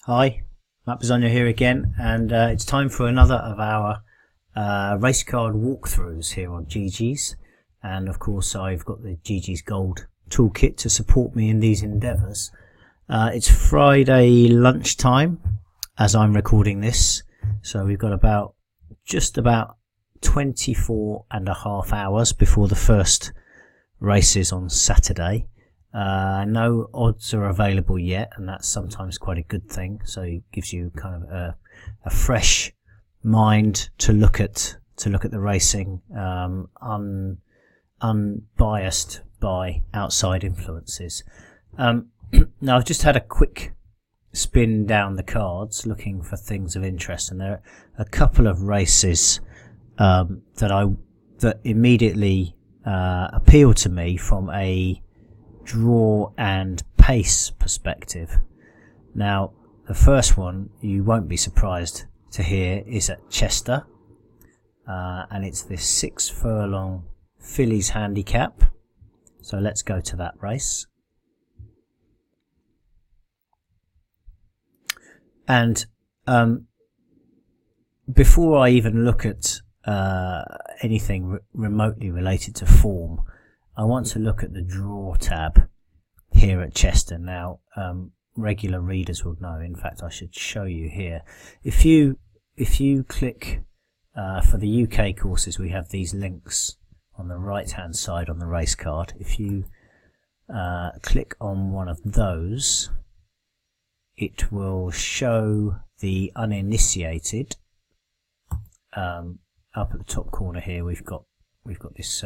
Hi, Matt Bisogno here again, and it's time for another of our race card walkthroughs here on Geegeez. And of course I've got the Geegeez Gold toolkit to support me in these endeavours. It's Friday lunchtime as I'm recording this, so we've got just about 24 and a half hours before the first races on Saturday. No odds are available yet, and that's sometimes quite a good thing, so it gives you kind of a fresh mind to look at the racing, unbiased by outside influences. Now I've just had a quick spin down the cards looking for things of interest, and there are a couple of races that immediately appeal to me from a draw and pace perspective. Now the first one you won't be surprised to hear is at Chester, and it's this 6 furlong Fillies handicap. So let's go to that race. And before I even look at anything remotely related to form, I want to look at the draw tab here at Chester. Now, regular readers will know. In fact, I should show you here. If you click for the UK courses, we have these links on the right hand side on the race card. If you click on one of those, it will show the uninitiated. Up at the top corner here, we've got this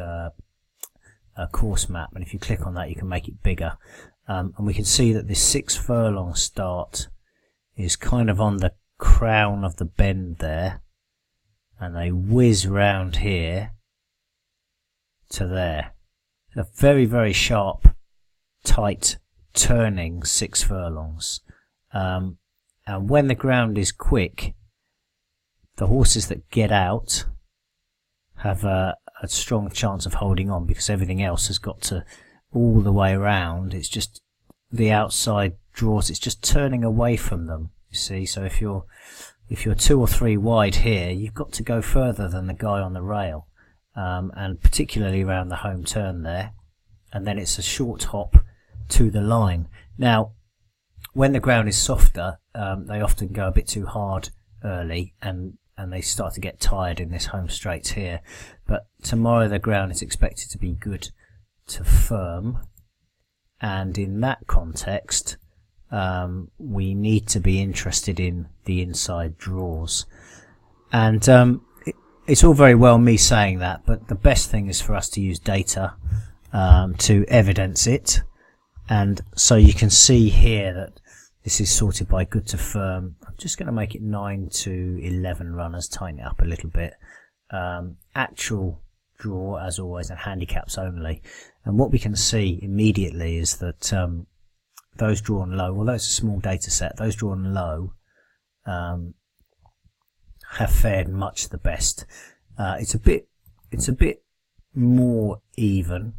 course map, and if you click on that, you can make it bigger, and we can see that this 6 furlong start is kind of on the crown of the bend there, and they whiz round here to there. A very, very sharp, tight turning 6 furlongs, and when the ground is quick, the horses that get out have a strong chance of holding on, because everything else has got to all the way around. It's just the outside draws, it's just turning away from them, you see. So if you're 2 or 3 wide here, you've got to go further than the guy on the rail, and particularly around the home turn there, and then it's a short hop to the line. Now when the ground is softer, they often go a bit too hard early, and they start to get tired in this home straight here. But tomorrow the ground is expected to be good to firm, and in that context we need to be interested in the inside draws. And it's all very well me saying that, but the best thing is for us to use data to evidence it. And so you can see here that this is sorted by good to firm. I'm just going to make it 9 to 11 runners, tighten it up a little bit. Actual draw as always, and handicaps only. And what we can see immediately is that those drawn low, although it's a small data set, those drawn low have fared much the best. It's a bit more even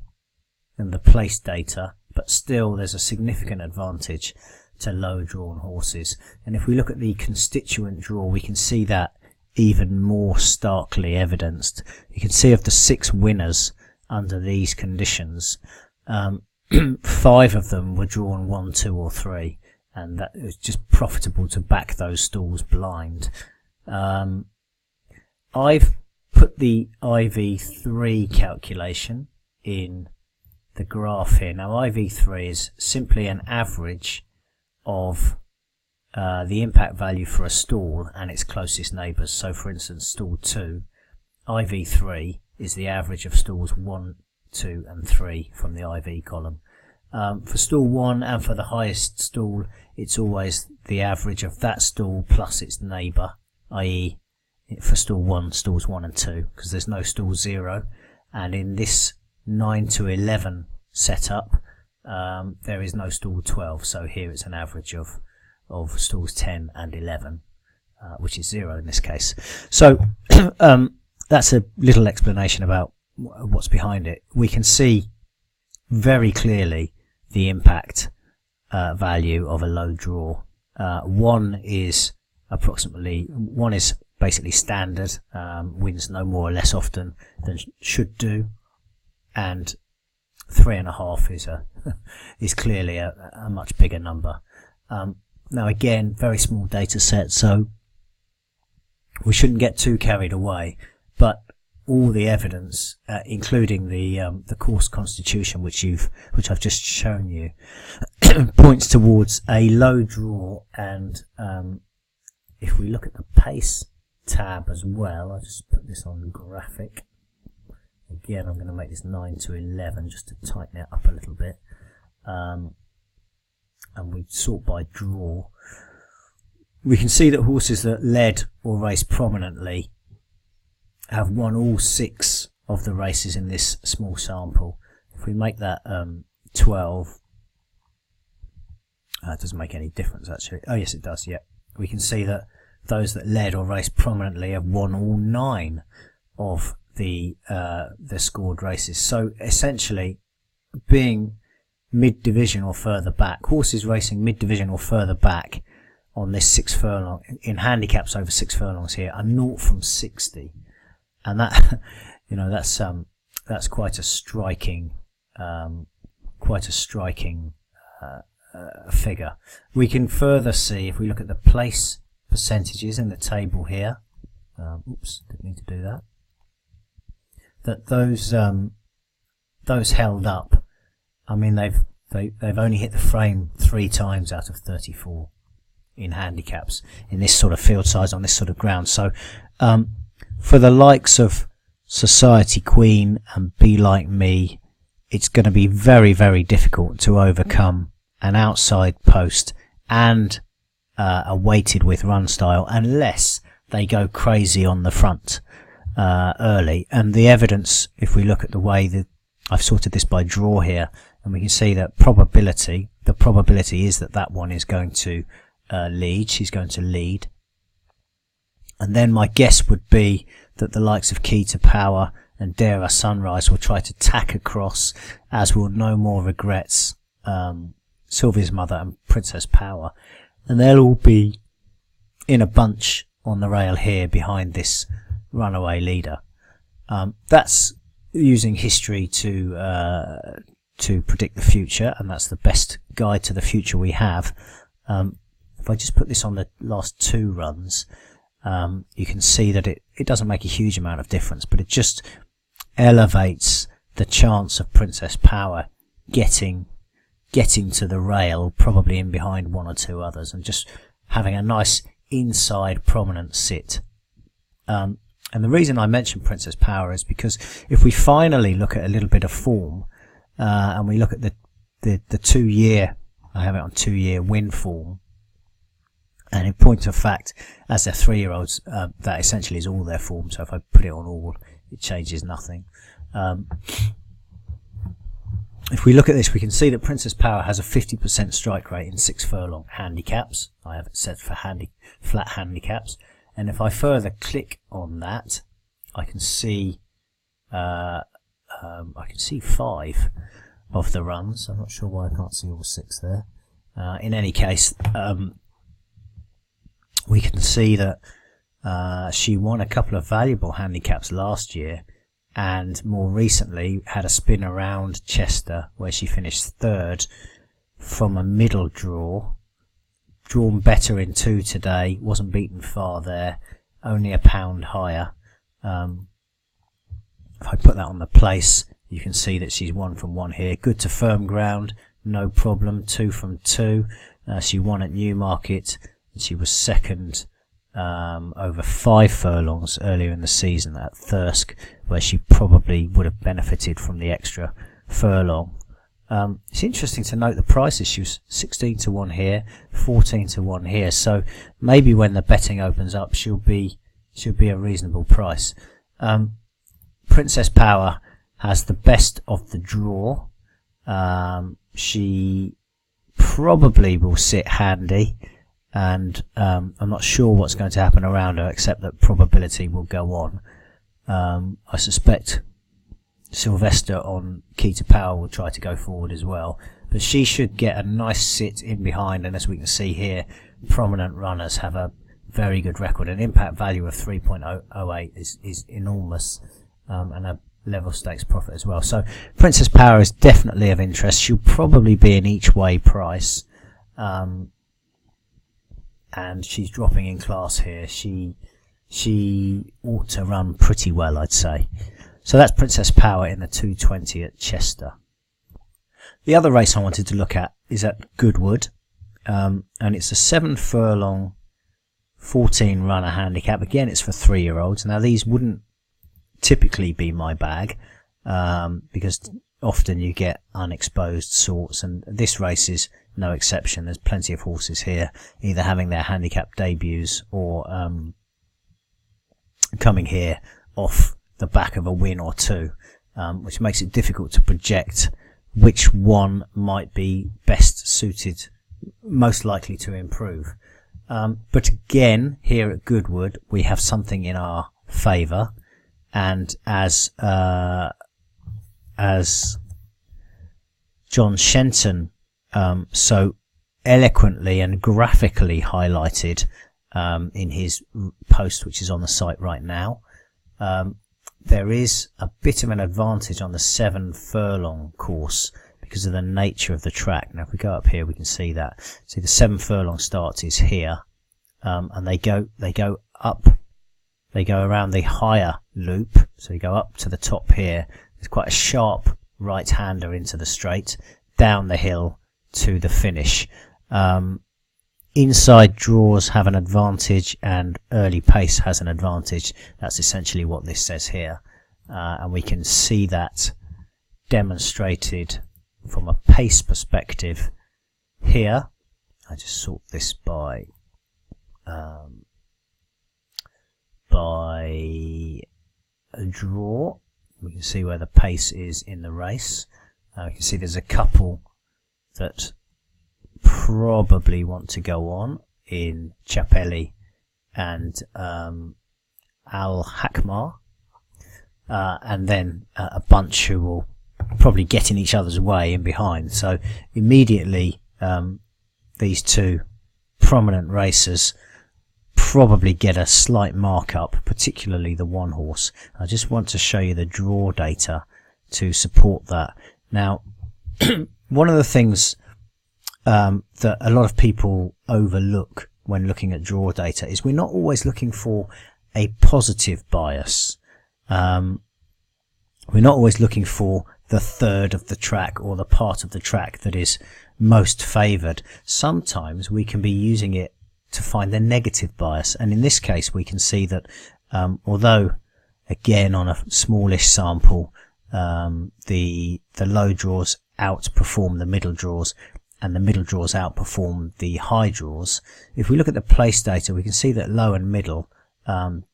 than the place data, but still there's a significant advantage to low drawn horses. And if we look at the constituent draw, we can see that even more starkly evidenced. You can see of the 6 winners under these conditions, 5 of them were drawn 1, 2 or 3, and that was just profitable to back those stalls blind. I've put the IV3 calculation in the graph here. Now IV3 is simply an average of the impact value for a stall and its closest neighbours. So for instance, stall 2, IV3 is the average of stalls 1, 2 and 3 from the IV column. For stall 1 and for the highest stall, it's always the average of that stall plus its neighbour, i.e. for stall 1, stalls 1 and 2, because there's no stall 0. And in this 9 to 11 setup, there is no stall 12, so here it's an average of stalls 10 and 11, which is 0 in this case. So that's a little explanation about what's behind it. We can see very clearly the impact value of a low draw One is basically standard, wins no more or less often than should do, and 3.5 is clearly a much bigger number. Now again, very small data set, so we shouldn't get too carried away, but all the evidence, including the course constitution, which I've just shown you, points towards a low draw. And if we look at the pace tab as well, I'll just put this on graphic. Again, I'm going to make this 9 to 11 just to tighten it up a little bit. And we sort by draw. We can see that horses that led or raced prominently have won all 6 of the races in this small sample. If we make that 12, it doesn't make any difference actually. Oh yes, it does. Yeah, we can see that those that led or raced prominently have won all 9 of the scored races. So essentially, being mid-division or further back, horses racing mid-division or further back on this 6 furlong in handicaps over 6 furlongs here are 0 from 60. And that, that's quite a striking figure. We can further see if we look at the place percentages in the table here. Oops, didn't need to do that. That those held up. I mean, they've only hit the frame 3 times out of 34 in handicaps in this sort of field size on this sort of ground. So. For the likes of Society Queen and Be Like Me, it's going to be very, very difficult to overcome an outside post and a weighted with run style unless they go crazy on the front early. And the evidence, if we look at the way that I've sorted this by draw here, and we can see that the probability is that one is going to lead. She's going to lead. And then my guess would be that the likes of Key to Power and Dare Our Sunrise will try to tack across, as will No More Regrets, Sylvia's Mother and Princess Power. And they'll all be in a bunch on the rail here behind this runaway leader. That's using history to predict the future, and that's the best guide to the future we have. If I just put this on the last 2 runs, you can see that it doesn't make a huge amount of difference, but it just elevates the chance of Princess Power getting to the rail, probably in behind 1 or 2 others, and just having a nice inside prominent sit. And the reason I mention Princess Power is because if we finally look at a little bit of form, and we look at the 2-year, I have it on 2-year win form, and in point of fact, as they're 3-year-olds, that essentially is all their form. So if I put it on all, it changes nothing. If we look at this, we can see that Princess Power has a 50% strike rate in 6 furlong handicaps. I have it set for flat handicaps. And if I further click on that, I can see 5 of the runs. I'm not sure why I can't see all 6 there. In any case, we can see that she won a couple of valuable handicaps last year, and more recently had a spin around Chester where she finished 3rd from a middle draw. Drawn better in 2 today, wasn't beaten far there, only a pound higher. If I put that on the place, you can see that she's 1 from 1 here. Good to firm ground, no problem, 2 from 2. She won at Newmarket. She was 2nd over 5 furlongs earlier in the season at Thirsk, where she probably would have benefited from the extra furlong. It's interesting to note the prices. She was 16 to 1 here, 14 to 1 here. So maybe when the betting opens up, she'll be a reasonable price. Princess Power has the best of the draw. She probably will sit handy. And I'm not sure what's going to happen around her, except that probability will go on. I suspect Sylvester on Key to Power will try to go forward as well, but she should get a nice sit in behind, and as we can see here, prominent runners have a very good record. An impact value of 3.08 is enormous, and a level stakes profit as well. So Princess Power is definitely of interest. She'll probably be an each way price, and she's dropping in class here. She ought to run pretty well, I'd say. So that's Princess Power in the 220 at Chester. The other race I wanted to look at is at Goodwood, and it's a 7 furlong 14 runner handicap. Again, it's for 3-year-olds. Now these wouldn't typically be my bag, because often you get unexposed sorts, and this race is no exception. There's plenty of horses here either having their handicap debuts or coming here off the back of a win or two, which makes it difficult to project which one might be best suited, most likely to improve. But again, here at Goodwood, we have something in our favour, and as John Shenton so eloquently and graphically highlighted in his post, which is on the site right now, there is a bit of an advantage on the 7 furlong course because of the nature of the track. Now if we go up here we can see that. See, the 7 furlong start is here, and they go up, they go around the higher loop, so you go up to the top here. There's quite a sharp right hander into the straight, down the hill to the finish. Inside draws have an advantage and early pace has an advantage. That's essentially what this says here, and we can see that demonstrated from a pace perspective here. I just sort this by a draw. We can see where the pace is in the race. We can see there's a couple that probably want to go on in Chapelli and Al Hakmar, and then a bunch who will probably get in each other's way in behind. So immediately these two prominent racers probably get a slight markup, particularly the one horse. I just want to show you the draw data to support that. Now one of the things that a lot of people overlook when looking at draw data is we're not always looking for a positive bias. We're not always looking for the third of the track or the part of the track that is most favoured. Sometimes we can be using it to find the negative bias, and in this case we can see that although again on a smallish sample the low draws outperform the middle draws and the middle draws outperform the high draws, if we look at the place data we can see that low and middle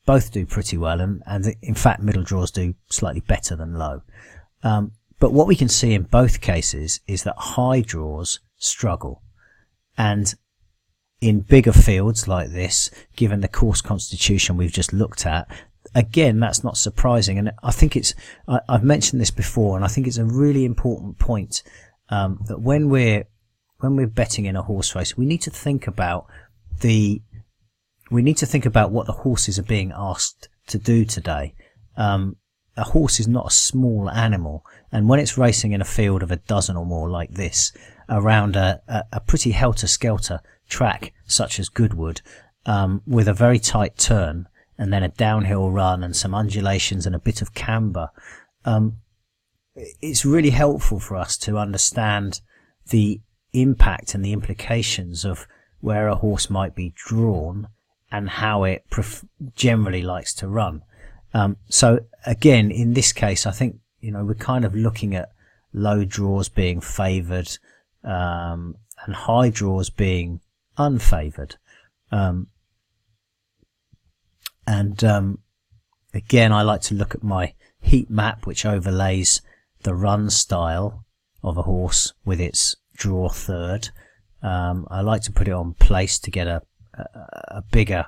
both do pretty well, and in fact middle draws do slightly better than low. But what we can see in both cases is that high draws struggle, and in bigger fields like this, given the course constitution we've just looked at, again that's not surprising. And I think I've mentioned this before, and I think it's a really important point, that when we're betting in a horse race, we need to think about what the horses are being asked to do today. A horse is not a small animal, and when it's racing in a field of a dozen or more like this, around a pretty helter-skelter track such as Goodwood, with a very tight turn and then a downhill run and some undulations and a bit of camber, it's really helpful for us to understand the impact and the implications of where a horse might be drawn and how it generally likes to run. So again, in this case, I think, we're kind of looking at low draws being favoured, and high draws being unfavoured. Again, I like to look at my heat map, which overlays the run style of a horse with its draw third. I like to put it on place to get a bigger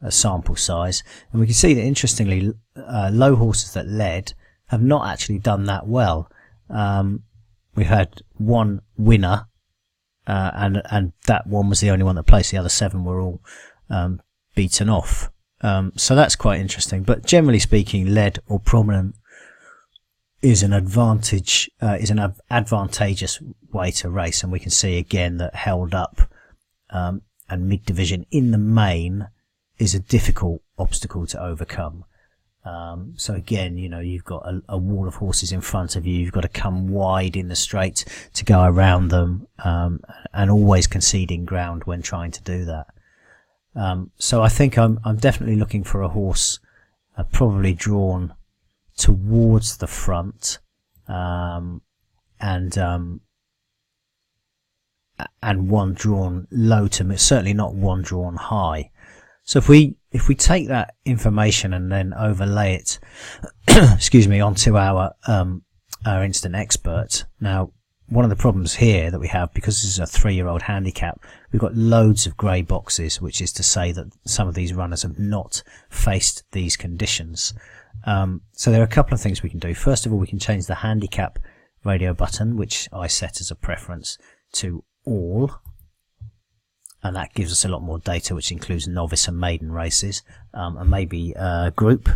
sample size, and we can see that interestingly low horses that led have not actually done that well. We've had one winner and that one was the only one that placed. The other 7 were all beaten off. So that's quite interesting. But generally speaking, lead or prominent is an advantageous way to race, and we can see again that held up and mid division in the main is a difficult obstacle to overcome. So again, you've got a wall of horses in front of you. You've got to come wide in the straight to go around them, and always conceding ground when trying to do that. So I think I'm definitely looking for a horse probably drawn towards the front, and one drawn low to mid, certainly not one drawn high. So if we take that information and then overlay it, excuse me, onto our instant expert. Now, one of the problems here that we have, because this is a 3-year-old handicap, we've got loads of grey boxes, which is to say that some of these runners have not faced these conditions. So there are a couple of things we can do. First of all, we can change the handicap radio button, which I set as a preference to all. And that gives us a lot more data, which includes novice and maiden races, and maybe group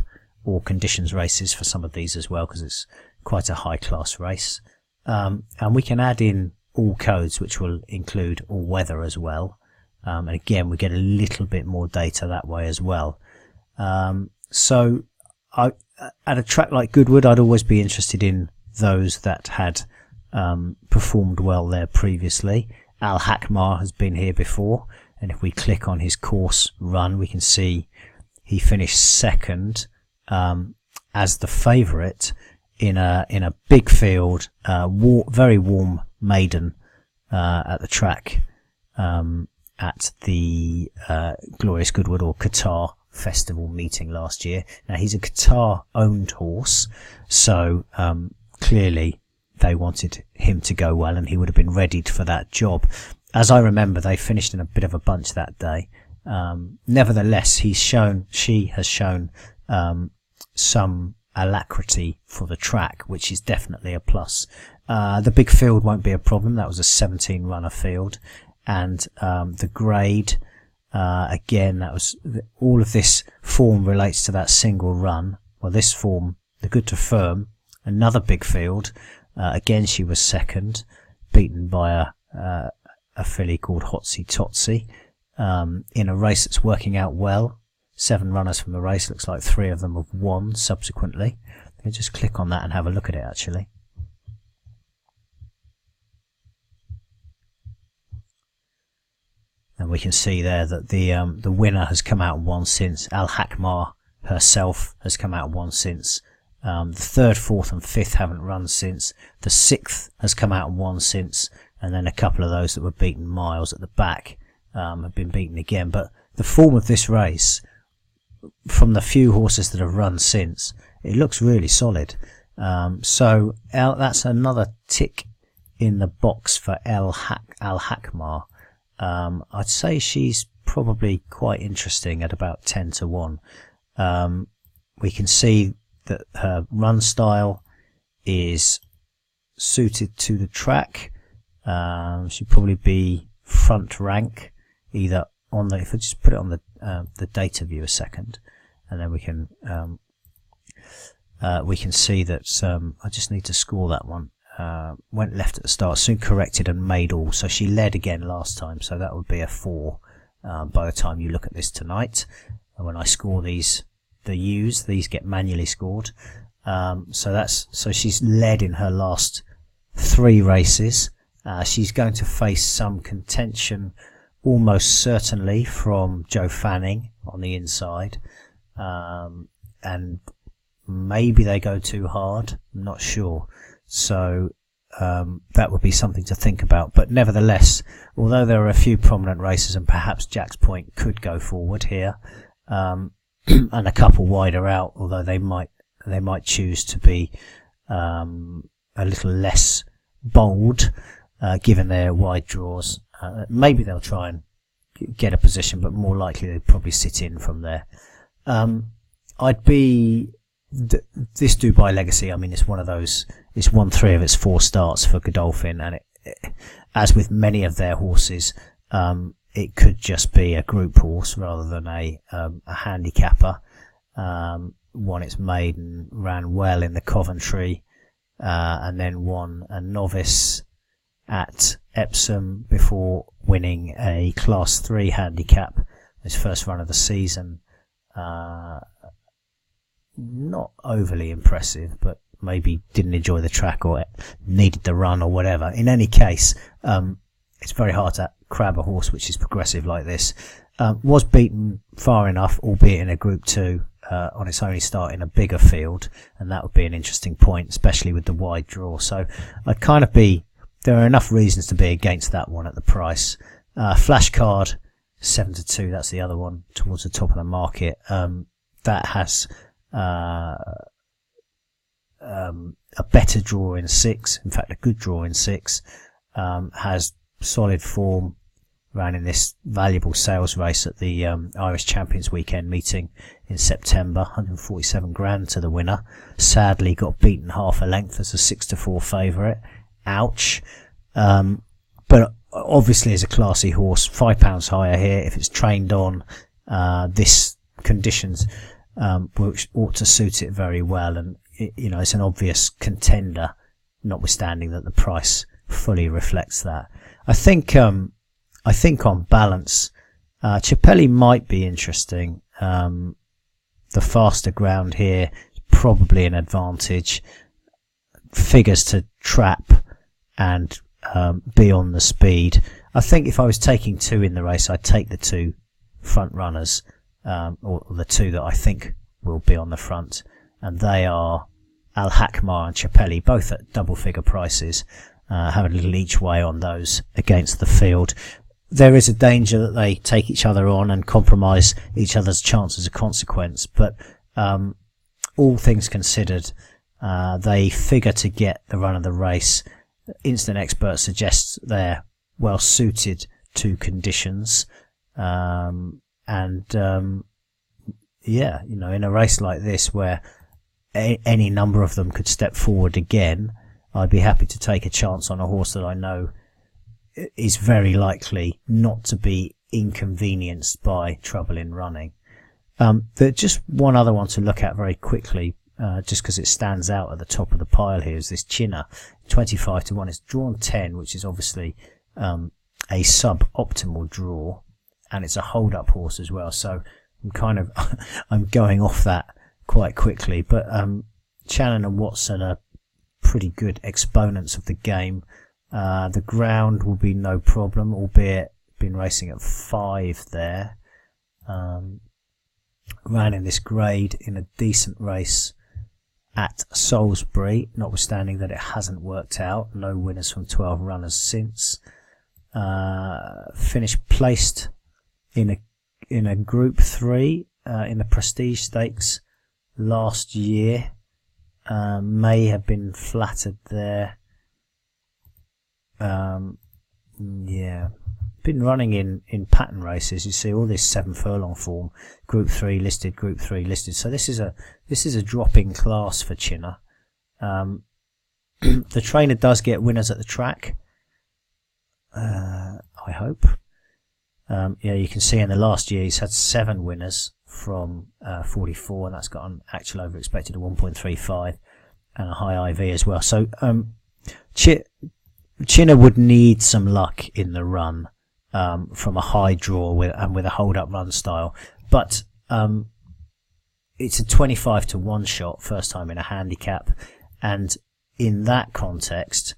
or conditions races for some of these as well, because it's quite a high-class race. And we can add in all codes, which will include all weather as well. And again, we get a little bit more data that way as well. So at a track like Goodwood, I'd always be interested in those that had performed well there previously. Al Hakmar has been here before, and if we click on his course run, we can see he finished second as the favourite in a big field, very warm maiden at the track at the Glorious Goodwood or Qatar Festival meeting last year. Now he's a Qatar owned horse, so clearly they wanted him to go well, and he would have been readied for that job. As I remember, they finished in a bit of a bunch that day. Nevertheless, she has shown some alacrity for the track, which is definitely a plus. The big field won't be a problem. That was a 17 runner field, and the grade, again, that was all of this form relates to that single run. Well, this form, the good to firm, another big field. Again, she was second, beaten by a filly called Hotsy Totsy in a race that's working out well. 7 runners from the race, looks like 3 of them have won subsequently. Let me just click on that and have a look at it actually. And we can see there that the winner has come out and won since. Al Hakmar herself has come out and won since. The 3rd, 4th and 5th haven't run since. The 6th has come out and won since, and then a couple of those that were beaten miles at the back have been beaten again. But the form of this race, from the few horses that have run since, it looks really solid. So that's another tick in the box for Al Hakmar. I'd say she's probably quite interesting at about 10 to 1. We can see that her run style is suited to the track. She'd probably be front rank, either on the, if I just put it on the data view a second, and then we can see that I just need to score that one. Went left at the start, soon corrected and made all, so she led again last time, so that would be a 4 by the time you look at this tonight. And when I score these, these get manually scored. So she's led in her last 3 races. She's going to face some contention almost certainly from Joe Fanning on the inside, and maybe they go too hard, I'm not sure. So that would be something to think about. But nevertheless, although there are a few prominent races, and perhaps Jack's Point could go forward here, and a couple wider out, although they might choose to be a little less bold given their wide draws. Maybe they'll try and get a position, but more likely they'd probably sit in from there. I'd be this Dubai Legacy. I mean, it's one of those. It's won 3 of its 4 starts for Godolphin, and as with many of their horses, it could just be a group horse rather than a handicapper. Won its maiden, ran well in the Coventry, and then won a novice at Epsom before winning a Class 3 handicap, his first run of the season. Not overly impressive, but maybe didn't enjoy the track or needed the run or whatever. In any case, it's very hard to crab a horse which is progressive like this. Was beaten far enough, albeit in a Group 2, on its only start in a bigger field, and that would be an interesting point, especially with the wide draw. So I'd kind of there are enough reasons to be against that one at the price. Flashcard 7-2, that's the other one towards the top of the market. That has a better draw in 6, in fact a good draw in 6, has solid form, ran in this valuable sales race at the Irish Champions Weekend meeting in September, 147 grand to the winner. Sadly got beaten half a length as a 6-4 favourite. Ouch. But obviously is a classy horse, £5 higher here. If it's trained on this conditions, which ought to suit it very well, and it's an obvious contender, notwithstanding that the price fully reflects that. I think on balance, Chapelli might be interesting. The faster ground here is probably an advantage. Figures to trap and be on the speed. I think if I was taking 2 in the race, I'd take the 2 front runners, or the 2 that I think will be on the front, and they are Al Hakmar and Chapelli, both at double figure prices. Have a little each way on those against the field. There is a danger that they take each other on and compromise each other's chance as a consequence, but all things considered, they figure to get the run of the race. Instant Expert suggests they're well suited to conditions, in a race like this where any number of them could step forward again, I'd be happy to take a chance on a horse that I know is very likely not to be inconvenienced by trouble in running. There's just one other one to look at very quickly, just because it stands out at the top of the pile here, is this Chinner, 25-1. It's drawn 10, which is obviously a sub-optimal draw, and it's a hold-up horse as well. So I'm going off that quite quickly. But Shannon and Watson are pretty good exponents of the game. The ground will be no problem, albeit been racing at 5 there. Ran in this grade in a decent race at Salisbury, notwithstanding that it hasn't worked out. No winners from 12 runners since. Finished placed in a Group 3 in the Prestige Stakes last year. May have been flattered there. Been running in pattern races. You see all this 7 furlong form, Group 3 listed, Group 3 listed. So this is a dropping class for Chinner. The trainer does get winners at the track, I hope. You can see in the last year he's had 7 winners from 44, and that's got an actual over expected of 1.35 and a high IV as well. So Chinner would need some luck in the run from a high draw with a hold-up run style. But it's a 25-1 shot, first time in a handicap. And in that context,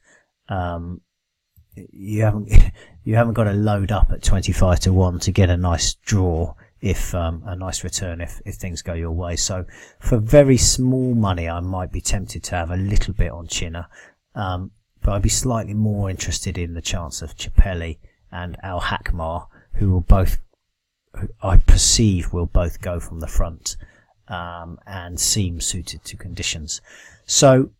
you haven't got to load up at 25-1 to get a nice draw, if a nice return if things go your way. So for very small money, I might be tempted to have a little bit on Chinner. But I'd be slightly more interested in the chance of Chapelli and Al Hakmar, who I perceive will both go from the front and seem suited to conditions. So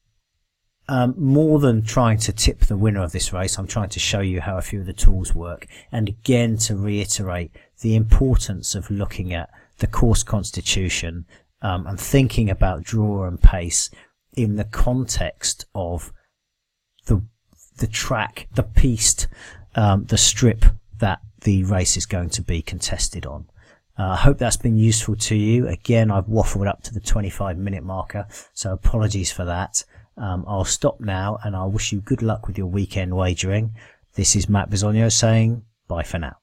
more than trying to tip the winner of this race, I'm trying to show you how a few of the tools work, and again to reiterate the importance of looking at the course constitution and thinking about draw and pace in the context of the track, the piste, the strip that the race is going to be contested on. I hope that's been useful to you. Again, I've waffled up to the 25-minute marker, so apologies for that. I'll stop now, and I'll wish you good luck with your weekend wagering. This is Matt Bisogno saying bye for now.